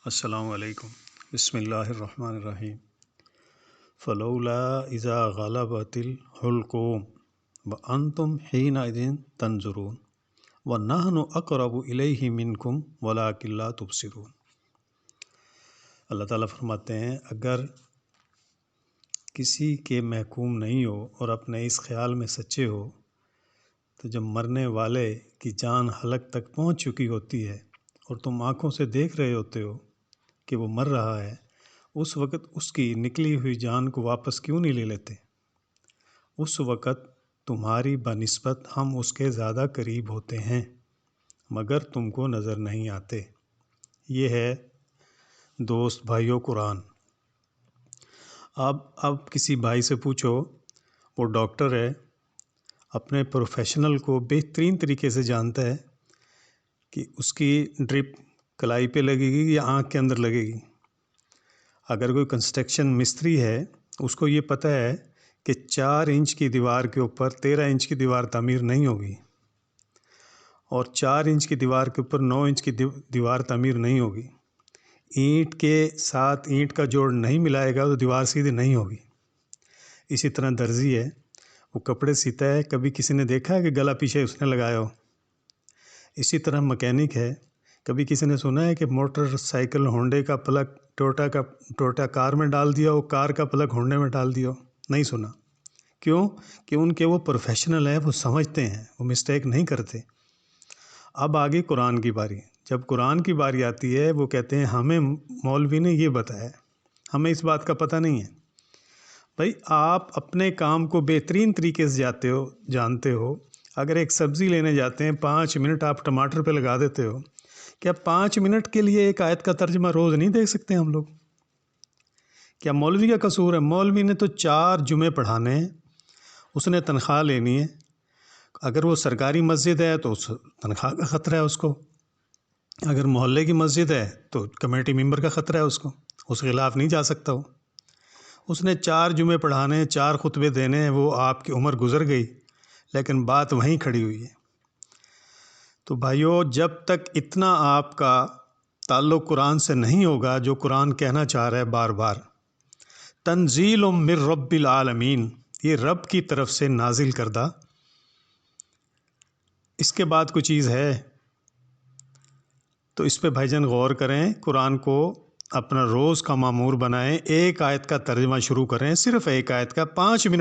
السلام علیکم۔ بسم اللہ الرحمن الرحیم۔ فلولا اذا غلبت الحلقوم وانتم حینئذ تنظرون ونحن اقرب الیہ منکم ولکن لا تبصرون۔ اللہ تعالیٰ فرماتے ہیں اگر کسی کے محکوم نہیں ہو اور اپنے اس خیال میں سچے ہو تو جب مرنے والے کی جان حلق تک پہنچ چکی ہوتی ہے اور تم آنکھوں سے دیکھ رہے ہوتے ہو کہ وہ مر رہا ہے، اس وقت اس کی نکلی ہوئی جان کو واپس کیوں نہیں لے لیتے؟ اس وقت تمہاری بنسبت ہم اس کے زیادہ قریب ہوتے ہیں مگر تم کو نظر نہیں آتے۔ یہ ہے دوست بھائیو قرآن۔ اب کسی بھائی سے پوچھو، وہ ڈاکٹر ہے، اپنے پروفیشنل کو بہترین طریقے سے جانتا ہے کہ اس کی ڈرپ کلائی پہ لگے گی یا آنکھ کے اندر لگے گی۔ اگر کوئی کنسٹرکشن مستری ہے، اس کو یہ پتہ ہے کہ 4 انچ کی دیوار کے اوپر 13 انچ کی دیوار تعمیر نہیں ہوگی، اور 4 انچ کی دیوار کے اوپر 9 انچ کی دیوار تعمیر نہیں ہوگی۔ اینٹ کے ساتھ اینٹ کا جوڑ نہیں ملائے گا تو دیوار سیدھی نہیں ہوگی۔ اسی طرح درزی ہے، وہ کپڑے سیتا ہے، کبھی کسی نے دیکھا ہے کہ گلا پیچھے اس نے لگایا ہو؟ اسی طرح مکینک ہے، کبھی کسی نے سنا ہے کہ موٹر سائیکل ہونڈے کا پلگ ٹوٹا کار میں ڈال دیا ہو، کار کا پلگ ہونڈے میں ڈال دیا ہو؟ نہیں سنا۔ کیوں؟ کہ ان کے وہ پروفیشنل ہیں، وہ سمجھتے ہیں، وہ مسٹیک نہیں کرتے۔ اب آگے قرآن کی باری۔ جب قرآن کی باری آتی ہے، وہ کہتے ہیں ہمیں مولوی نے یہ بتایا، ہمیں اس بات کا پتہ نہیں ہے۔ بھائی آپ اپنے کام کو بہترین طریقے سے جانتے ہو۔ اگر ایک سبزی لینے جاتے ہیں، 5 منٹ آپ ٹماٹر پہ لگا دیتے ہو، کیا 5 منٹ کے لیے ایک آیت کا ترجمہ روز نہیں دیکھ سکتے ہم لوگ؟ کیا مولوی کا قصور ہے؟ مولوی نے تو 4 جمعے پڑھانے ہیں، اس نے تنخواہ لینی ہے۔ اگر وہ سرکاری مسجد ہے تو اس تنخواہ کا خطرہ ہے اس کو، اگر محلے کی مسجد ہے تو کمیٹی ممبر کا خطرہ ہے اس کو، اس کے خلاف نہیں جا سکتا وہ۔ اس نے 4 جمعے پڑھانے ہیں، 4 خطبے دینے ہیں، وہ آپ کی عمر گزر گئی لیکن بات وہیں کھڑی ہوئی ہے۔ تو بھائیو، جب تک اتنا آپ کا تعلق قرآن سے نہیں ہوگا جو قرآن کہنا چاہ رہا ہے بار بار، تنزیل من رب العالمین، یہ رب کی طرف سے نازل کردہ، اس کے بعد کوئی چیز ہے تو اس پہ بھائی جان غور کریں۔ قرآن کو اپنا روز کا معمور بنائیں، ایک آیت کا ترجمہ شروع کریں، صرف ایک آیت کا 5 منٹ